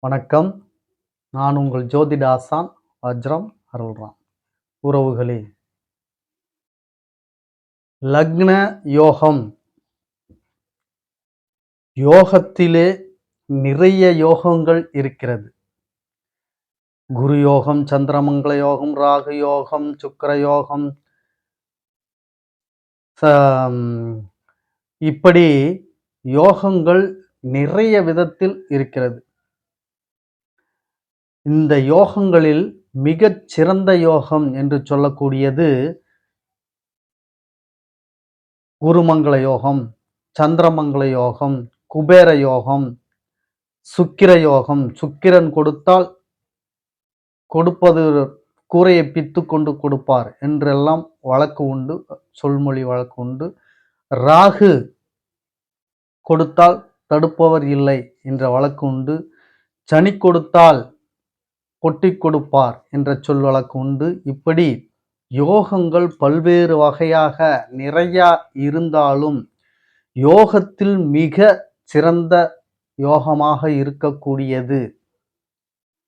வணக்கம். நான் உங்கள் ஜோதிட ஆசான் வஜ்ரம் அருள்ராம். உறவுகளே, லக்ன யோகம். யோகத்திலே நிறைய யோகங்கள் இருக்கிறது. குரு யோகம், சந்திரமங்கல யோகம், ராகு யோகம், சுக்கிர யோகம், இப்படி யோகங்கள் நிறைய விதத்தில் இருக்கிறது. இந்த யோகங்களில் மிகச் சிறந்த யோகம் என்று சொல்லக்கூடியது குருமங்கள யோகம், சந்திரமங்கல யோகம், குபேர யோகம், சுக்கிர யோகம். சுக்கிரன் கொடுத்தால் கொடுப்பது கூரையை பித்து கொண்டு கொடுப்பார் என்றெல்லாம் வழக்கு உண்டு, சொல்மொழி வழக்கு உண்டு. ராகு கொடுத்தால் தடுப்பவர் இல்லை என்ற வழக்கு உண்டு. சனி கொடுத்தால் கொட்டி கொடுப்பார் என்ற சொல் வழக்கு உண்டு. இப்படி யோகங்கள் பல்வேறு வகையாக நிறைய இருந்தாலும் யோகத்தில் மிக சிறந்த யோகமாக இருக்கக்கூடியது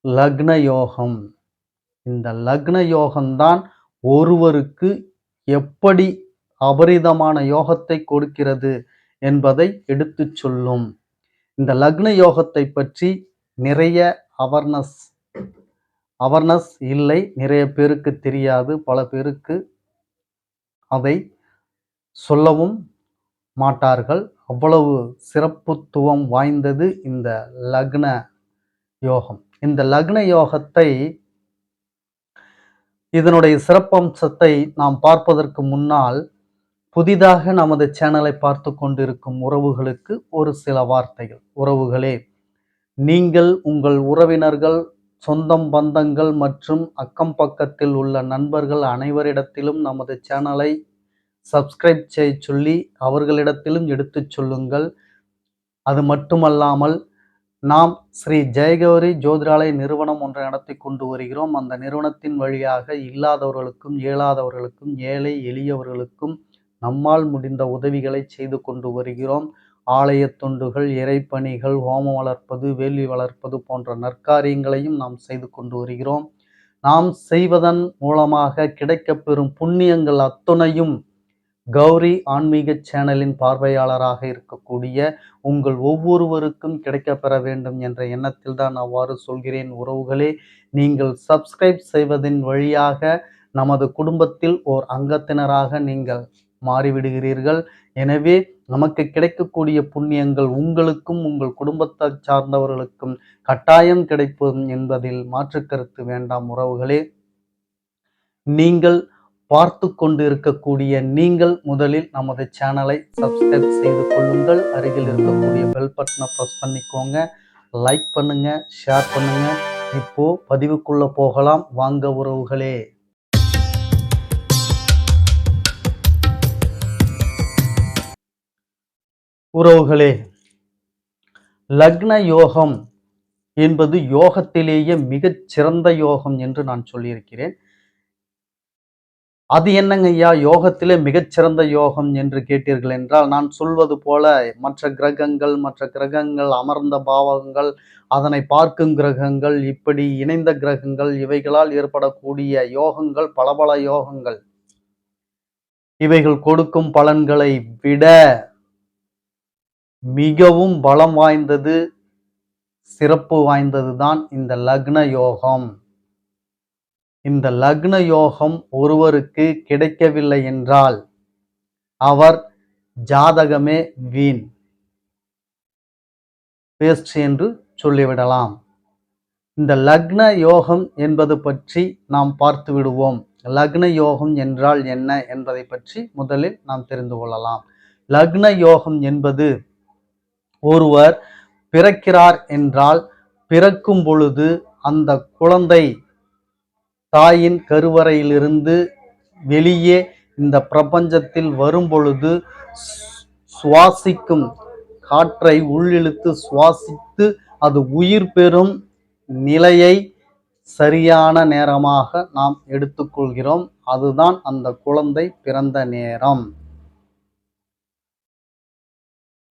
லக்ன யோகம். இந்த லக்ன யோகம்தான் ஒருவருக்கு எப்படி அபரிதமான யோகத்தை கொடுக்கிறது என்பதை எடுத்து சொல்லும். இந்த லக்ன யோகத்தை பற்றி நிறைய அவர்னஸ் இல்லை, நிறைய பேருக்கு தெரியாது, பல பேருக்கு அதை சொல்லவும் மாட்டார்கள். அவ்வளவு சிறப்புத்துவம் வாய்ந்தது இந்த லக்ன யோகம். இந்த லக்ன யோகத்தை, இதனுடைய சிறப்பம்சத்தை நாம் பார்ப்பதற்கு முன்னால் புதிதாக நமது சேனலை பார்த்து கொண்டிருக்கும் உறவுகளுக்கு ஒரு சில வார்த்தைகள். உறவுகளே, நீங்கள் உங்கள் உறவினர்கள், சொந்தம் பந்தங்கள் மற்றும் அக்கம் பக்கத்தில் உள்ள நண்பர்கள் அனைவரிடத்திலும் நமது சேனலை சப்ஸ்கிரைப் செய்ய சொல்லி அவர்களிடத்திலும் எடுத்து சொல்லுங்கள். அது மட்டுமல்லாமல் நாம் ஸ்ரீ ஜெயகௌரி ஜோதிடாலய நிறுவனம் ஒன்றை நடத்தி கொண்டு வருகிறோம். அந்த நிறுவனத்தின் வழியாக இல்லாதவர்களுக்கும் இயலாதவர்களுக்கும் ஏழை எளியவர்களுக்கும் நம்மால் முடிந்த உதவிகளை செய்து கொண்டு வருகிறோம். ஆலய தொண்டுகள், இறைப்பணிகள், ஹோமம் வளர்ப்பது, வேள்வி வளர்ப்பது போன்ற நற்காரியங்களையும் நாம் செய்து கொண்டு வருகிறோம். நாம் செய்வதன் மூலமாக கிடைக்கப்பெறும் புண்ணியங்கள் அத்துணையும் கௌரி ஆன்மீக சேனலின் பார்வையாளராக இருக்கக்கூடிய உங்கள் ஒவ்வொருவருக்கும் கிடைக்கப்பெற வேண்டும் என்ற எண்ணத்தில் தான் அவ்வாறு சொல்கிறேன். உறவுகளே, நீங்கள் சப்ஸ்கிரைப் செய்வதன் வழியாக நமது குடும்பத்தில் ஓர் அங்கத்தினராக நீங்கள் மாறிவிடுகிறீர்கள். எனவே நமக்கு கிடைக்கக்கூடிய புண்ணியங்கள் உங்களுக்கும் உங்கள் குடும்பத்தை சார்ந்தவர்களுக்கும் கட்டாயம் கிடைக்கும் என்பதில் மாற்று கருத்து வேண்டாம். உறவுகளே, நீங்கள் பார்த்து கொண்டு இருக்கக்கூடிய நீங்கள் முதலில் நமது சேனலை சப்ஸ்கிரைப் செய்து கொள்ளுங்கள். அருகில் இருக்கக்கூடிய பெல் பட்டனை ப்ரெஸ் பண்ணிக்கோங்க. லைக் பண்ணுங்க, ஷேர் பண்ணுங்க. இப்போ பதிவுக்குள்ள போகலாம் வாங்க உறவுகளே. உறவுகளே, லக்ன யோகம் என்பது யோகத்திலேயே மிகச் சிறந்த யோகம் என்று நான் சொல்லியிருக்கிறேன். அது என்னங்க ஐயா யோகத்திலே மிகச்சிறந்த யோகம் என்று கேட்டீர்கள் என்றால், நான் சொல்வது போல மற்ற கிரகங்கள் அமர்ந்த பாவகங்கள், அதனை பார்க்கும் கிரகங்கள், இப்படி இணைந்த கிரகங்கள், இவைகளால் ஏற்படக்கூடிய யோகங்கள் பல யோகங்கள். இவைகள் கொடுக்கும் பலன்களை விட மிகவும் பலம் வாய்ந்தது, சிறப்பு வாய்ந்தது தான் இந்த லக்ன யோகம். இந்த லக்ன யோகம் ஒருவருக்கு கிடைக்கவில்லை என்றால் அவர் ஜாதகமே வீண், வேஸ்ட் என்று சொல்லிவிடலாம். இந்த லக்ன யோகம் என்பது பற்றி நாம் பார்த்து விடுவோம். லக்ன யோகம் என்றால் என்ன என்பதை பற்றி முதலில் நாம் தெரிந்து கொள்ளலாம். லக்ன யோகம் என்பது ஒருவர் பிறக்கிறார் என்றால் பிறக்கும் பொழுது அந்த குழந்தை தாயின் கருவறையிலிருந்து வெளியே இந்த பிரபஞ்சத்தில் வரும் பொழுது சுவாசிக்கும் காற்றை உள்ளிழுத்து சுவாசித்து அது உயிர் பெறும் நிலையை சரியான நேரமாக நாம் எடுத்துக்கொள்கிறோம். அதுதான் அந்த குழந்தை பிறந்த நேரம்.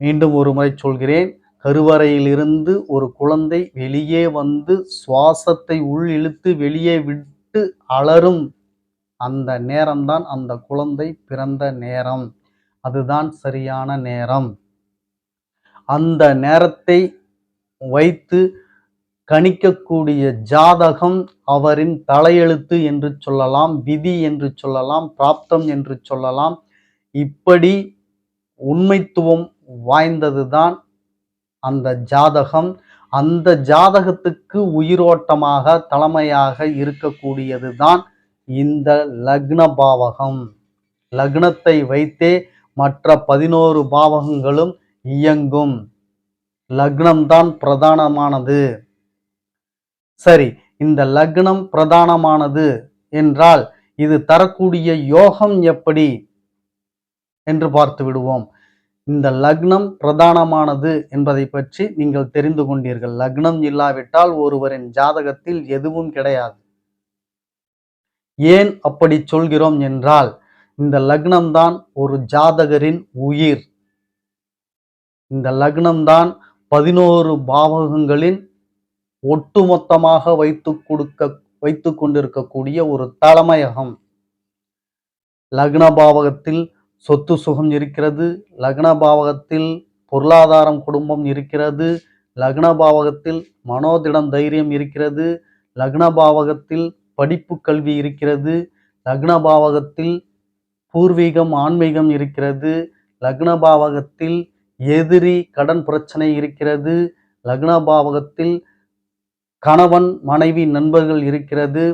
மீண்டும் ஒரு முறை சொல்கிறேன், கருவறையிலிருந்து ஒரு குழந்தை வெளியே வந்து சுவாசத்தை உள் இழுத்து வெளியே விட்டு அலறும் அந்த நேரம்தான் அந்த குழந்தை பிறந்த நேரம். அதுதான் சரியான நேரம். அந்த நேரத்தை வைத்து கணிக்கக்கூடிய ஜாதகம் அவரின் தலையெழுத்து என்று சொல்லலாம், விதி என்று சொல்லலாம், பிராப்தம் என்று சொல்லலாம். இப்படி உண்மைத்துவம் வாய்ந்ததுதான் அந்த ஜாதகம். அந்த ஜாதகத்துக்கு உயிரோட்டமாக தலைமையாக இருக்கக்கூடியதுதான் இந்த லக்ன பாவகம். லக்னத்தை வைத்தே மற்ற 11 பாவகங்களும் இயங்கும். லக்னம்தான் பிரதானமானது. சரி, இந்த லக்னம் பிரதானமானது என்றால் இது தரக்கூடிய யோகம் எப்படி என்று பார்த்து விடுவோம். இந்த லக்னம் பிரதானமானது என்பதை பற்றி நீங்கள் தெரிந்து கொண்டீர்கள். லக்னம் இல்லாவிட்டால் ஒருவரின் ஜாதகத்தில் எதுவும் கிடையாது. ஏன் அப்படி சொல்கிறோம் என்றால், இந்த லக்னம்தான் ஒரு ஜாதகரின் உயிர். இந்த லக்னம்தான் 11 பாவகங்களின் ஒட்டுமொத்தமாக வைத்துக் கொண்டிருக்கக்கூடிய ஒரு தலைமையகம். லக்ன பாவகத்தில் சொத்து சுகம் இருக்கிறது, லக்ன பாவகத்தில் பொருளாதாரம் குடும்பம் இருக்கிறது, லக்ன பாவகத்தில் மனோதிடம் தைரியம் இருக்கிறது, லக்ன பாவகத்தில் படிப்பு கல்வி இருக்கிறது, லக்ன பாவகத்தில் பூர்வீகம் ஆன்மீகம் இருக்கிறது, லக்ன பாவகத்தில் எதிரி கடன் பிரச்சனை இருக்கிறது, லக்ன பாவகத்தில் கணவன் மனைவி நண்பர்கள் இருக்கிறது,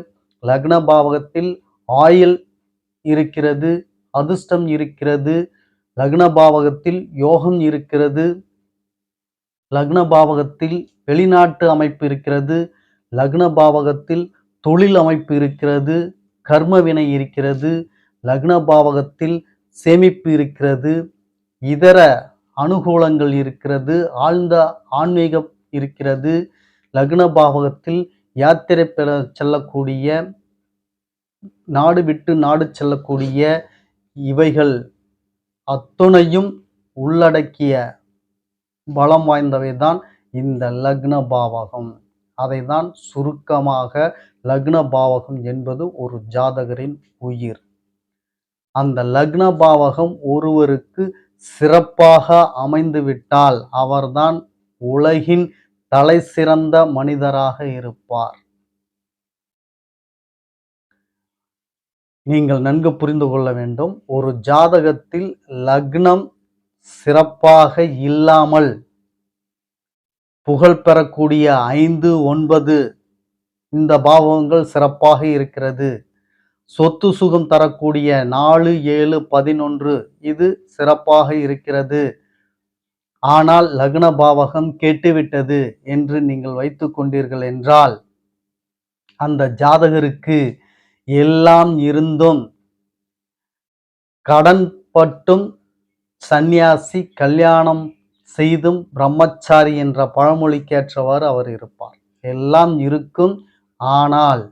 லக்ன பாவகத்தில் ஆயுள் இருக்கிறது, அதிர்ஷ்டம் இருக்கிறது, லக்ன பாவகத்தில் யோகம் இருக்கிறது, லக்ன பாவகத்தில் வெளிநாட்டு அமைப்பு இருக்கிறது, லக்ன பாவகத்தில் தொழில் அமைப்பு இருக்கிறது, கர்ம வினை இருக்கிறது, லக்ன பாவகத்தில் சேமிப்பு இருக்கிறது, இதர அனுகூலங்கள் இருக்கிறது, ஆழ்ந்த ஆன்மீகம் இருக்கிறது, லக்ன பாவகத்தில் யாத்திரை பெற செல்லக்கூடிய, நாடு விட்டு நாடு செல்லக்கூடிய இவைகள் அத்துணையும் உள்ளடக்கிய பலம் வாய்ந்தவைதான் இந்த லக்ன பாவகம். அதைதான் சுருக்கமாக லக்ன பாவகம் என்பது ஒரு ஜாதகரின் உயிர். அந்த லக்ன பாவகம் ஒருவருக்கு சிறப்பாக அமைந்துவிட்டால் அவர்தான் உலகின் தலை சிறந்த மனிதராக இருப்பார். நீங்கள் நன்கு புரிந்து கொள்ள வேண்டும். ஒரு ஜாதகத்தில் லக்னம் சிறப்பாக இல்லாமல் புகழ் பெறக்கூடிய 5, 9 இந்த பாவகங்கள் சிறப்பாக இருக்கிறது. சொத்து சுகம் தரக்கூடிய 4, 7, 11 இது சிறப்பாக இருக்கிறது. ஆனால் லக்ன பாவகம் கெட்டுவிட்டது என்று நீங்கள் வைத்துக் கொண்டீர்கள் என்றால் அந்த ஜாதகருக்கு எல்லாம் இருந்தும் கடன் பட்டும் சந்நியாசி, கல்யாணம் செய்தும் பிரம்மச்சாரி என்ற பழமொழிக்கேற்றவாறு அவர் இருப்பார். எல்லாம் இருக்கும், ஆனால்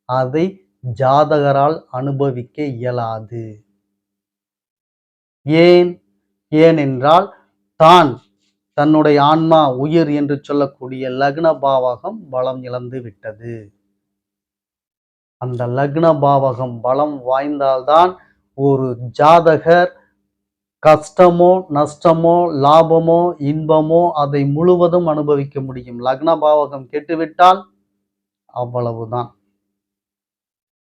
அதை ஜாதகரால் அனுபவிக்க இயலாது. ஏனென்றால் தான் தன்னுடைய ஆன்மா உயிர் என்று சொல்லக்கூடிய லக்ன பாவகம் பலம் இழந்து விட்டது. அந்த லக்ன பாவகம் பலம் வாய்ந்தால்தான் ஒரு ஜாதகர் கஷ்டமோ நஷ்டமோ லாபமோ இன்பமோ அதை முழுவதும் அனுபவிக்க முடியும். லக்ன பாவகம் கெட்டுவிட்டால் அவ்வளவுதான்.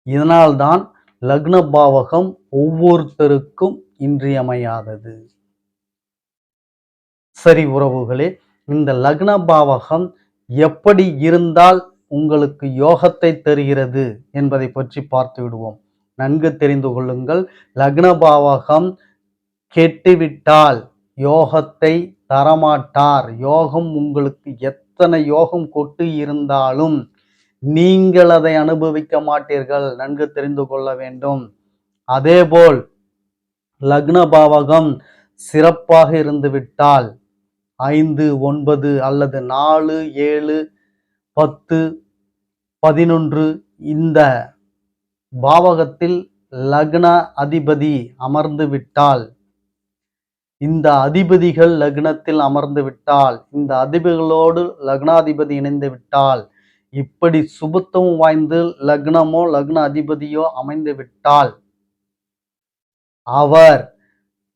இதனால்தான் லக்ன பாவகம் ஒவ்வொருத்தருக்கும் இன்றியமையாதது. சரி உறவுகளே, இந்த லக்ன பாவகம் எப்படி இருந்தால் உங்களுக்கு யோகத்தை தருகிறது என்பதை பற்றி பார்த்து விடுவோம். நன்கு தெரிந்து கொள்ளுங்கள். லக்ன பாவகம் கெட்டுவிட்டால் யோகத்தை தரமாட்டார். யோகம் உங்களுக்கு எத்தனை யோகம் கொட்டு இருந்தாலும் நீங்கள் அதை அனுபவிக்க மாட்டீர்கள். நன்கு தெரிந்து கொள்ள வேண்டும். அதேபோல் லக்ன பாவகம் சிறப்பாக இருந்துவிட்டால் 5, 9 அல்லது 4, 7, 10, 11 இந்த பாவகத்தில் லக்ன அதிபதி அமர்ந்து விட்டால் இந்த அதிபதிகள் லக்னத்தில் அமர்ந்து விட்டால், இந்த அதிபதிகளோடு லக்னாதிபதி இணைந்து விட்டால், இப்படி சுபத்துவம் வாய்ந்து லக்னமோ லக்ன அதிபதியோ அமைந்து விட்டால், அவர்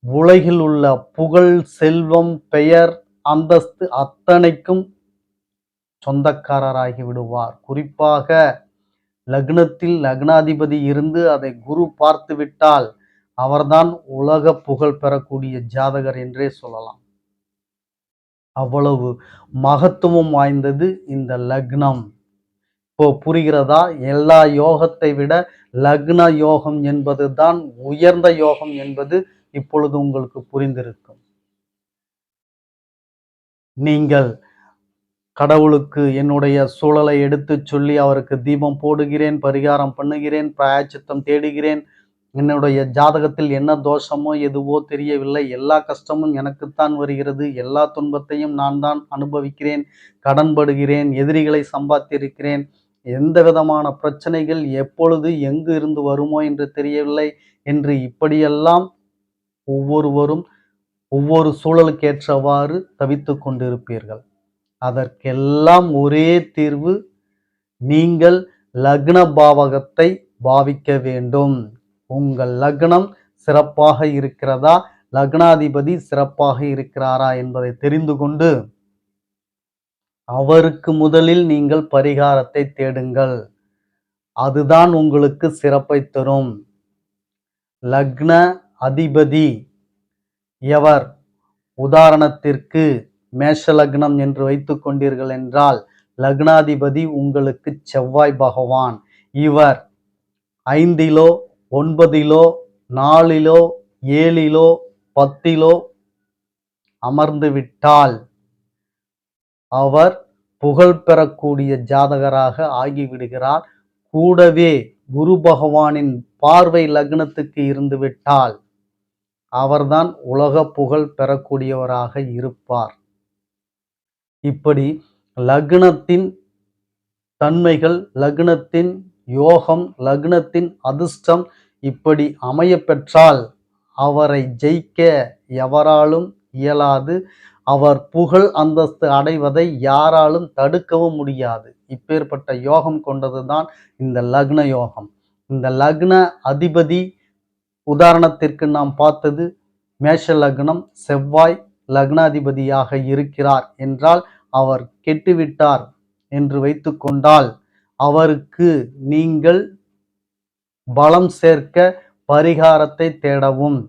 உலகில் உள்ள புகழ், செல்வம், பெயர், அந்தஸ்து அத்தனைக்கும் சொந்தக்காரராகி விடுவார். குறிப்பாக லக்னத்தில் லக்னாதிபதி இருந்து அதை குரு பார்த்து விட்டால் அவர்தான் உலக புகழ் பெறக்கூடிய ஜாதகர் என்றே சொல்லலாம். அவ்வளவு மகத்துவம் வாய்ந்தது இந்த லக்னம். இப்போ புரிகிறதா? எல்லா யோகத்தை விட லக்ன யோகம் என்பதுதான் உயர்ந்த யோகம் என்பது இப்பொழுது உங்களுக்கு புரிந்திருக்கும். நீங்கள் கடவுளுக்கு என்னுடைய சூழலை எடுத்துச் சொல்லி அவருக்கு தீபம் போடுகிறேன், பரிகாரம் பண்ணுகிறேன், பிராயச்சித்தம் தேடுகிறேன், என்னுடைய ஜாதகத்தில் என்ன தோஷமோ எதுவோ தெரியவில்லை, எல்லா கஷ்டமும் எனக்குத்தான் வருகிறது, எல்லா துன்பத்தையும் நான் தான் அனுபவிக்கிறேன், கடன்படுகிறேன், எதிரிகளை சம்பாதித்திருக்கிறேன், எந்த விதமான பிரச்சனைகள் எப்பொழுது எங்கு இருந்து வருமோ என்று தெரியவில்லை என்று இப்படியெல்லாம் ஒவ்வொருவரும் ஒவ்வொரு சூழலுக்கேற்றவாறு தவித்து கொண்டிருப்பீர்கள். அதற்கெல்லாம் ஒரே தீர்வு, நீங்கள் லக்ன பாவகத்தை பாவிக்க வேண்டும். உங்கள் லக்னம் சிறப்பாக இருக்கிறதா, லக்னாதிபதி சிறப்பாக இருக்கிறாரா என்பதை தெரிந்து கொண்டு அவருக்கு முதலில் நீங்கள் பரிகாரத்தை தேடுங்கள். அதுதான் உங்களுக்கு சிறப்பை தரும். லக்ன அதிபதி எவர்? உதாரணத்திற்கு மேஷ லக்னம் என்று வைத்துக் கொண்டீர்கள் என்றால் லக்னாதிபதி உங்களுக்கு செவ்வாய் பகவான். இவர் 5 9 4 7 10 அமர்ந்து விட்டால் அவர் புகழ் பெறக்கூடிய ஜாதகராக ஆகிவிடுகிறார். கூடவே குரு பகவானின் பார்வை லக்னத்துக்கு இருந்து விட்டால் அவர்தான் உலக புகழ் பெறக்கூடியவராக இருப்பார். இப்படி லக்னத்தின் தன்மைகள், லக்னத்தின் யோகம், லக்னத்தின் அதிர்ஷ்டம் இப்படி அமைய பெற்றால் அவரை ஜெயிக்க எவராலும் இயலாது. அவர் புகழ் அந்தஸ்து அடைவதை யாராலும் தடுக்கவும் முடியாது. இப்பேற்பட்ட யோகம் கொண்டதுதான் இந்த லக்ன யோகம். இந்த லக்ன அதிபதி உதாரணத்திற்கு நாம் பார்த்தது மேஷ லக்னம், செவ்வாய் லக்னாதிபதியாக இருக்கிறார் என்றால் அவர் கெட்டுவிட்டார் என்று வைத்துக் கொண்டால் அவருக்கு நீங்கள் பலம் சேர்க்க பரிகாரத்தை தேடவும்.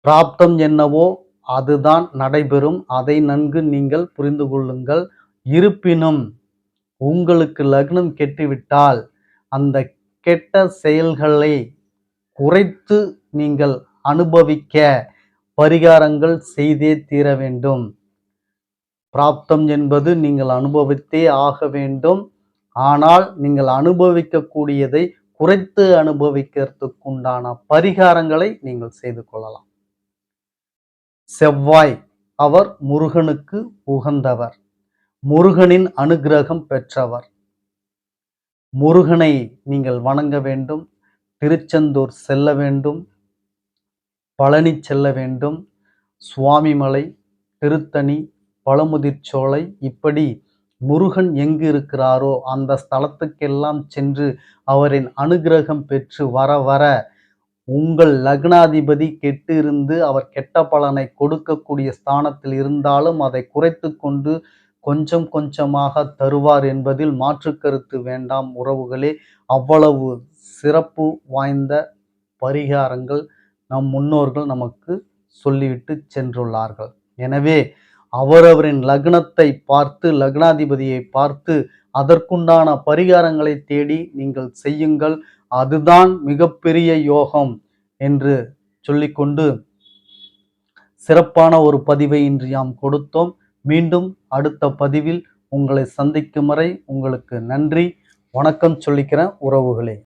பிராப்தம் என்னவோ அதுதான் நடைபெறும். அதை நன்கு நீங்கள் புரிந்து கொள்ளுங்கள். இருப்பினும் உங்களுக்கு லக்னம் கெட்டுவிட்டால் அந்த கெட்ட செயல்களை குறைத்து நீங்கள் அனுபவிக்க பரிகாரங்கள் செய்தே தீர வேண்டும். பிராப்தம் என்பது நீங்கள் அனுபவித்தே ஆக வேண்டும். ஆனால் நீங்கள் அனுபவிக்கக்கூடியதை குறைத்து அனுபவிக்கிறதுக்குண்டான பரிகாரங்களை நீங்கள் செய்து கொள்ளலாம். செவ்வாய் அவர் முருகனுக்கு உகந்தவர், முருகனின் அனுக்கிரகம் பெற்றவர். முருகனை நீங்கள் வணங்க வேண்டும். திருச்செந்தூர் செல்ல வேண்டும், பழனி செல்ல வேண்டும், சுவாமிமலை, திருத்தணி, பழமுதிர்ச்சோலை, இப்படி முருகன் எங்கு இருக்கிறாரோ அந்த ஸ்தலத்துக்கெல்லாம் சென்று அவரின் அனுக்கிரகம் பெற்று வர வர உங்கள் லக்னாதிபதி கெட்டு இருந்து அவர் கெட்ட பலனை கொடுக்கக்கூடிய ஸ்தானத்தில் இருந்தாலும் அதை குறைத்து கொண்டு கொஞ்சம் கொஞ்சமாக தருவார் என்பதில் மாற்று கருத்து வேண்டாம் உறவுகளே. அவ்வளவு சிறப்பு வாய்ந்த பரிகாரங்கள் நம் முன்னோர்கள் நமக்கு சொல்லிவிட்டு சென்றுள்ளார்கள். எனவே அவரவரின் லக்னத்தை பார்த்து, லக்னாதிபதியை பார்த்து அதற்குண்டான பரிகாரங்களை தேடி நீங்கள் செய்யுங்கள். அதுதான் மிகப்பெரிய யோகம் என்று சொல்லிக்கொண்டு சிறப்பான ஒரு பதிவை இன்று யாம் கொடுத்தோம். மீண்டும் அடுத்த பதிவில் உங்களை சந்திக்கும் வரை உங்களுக்கு நன்றி, வணக்கம் சொல்லிக்கிறேன் உறவுகளே.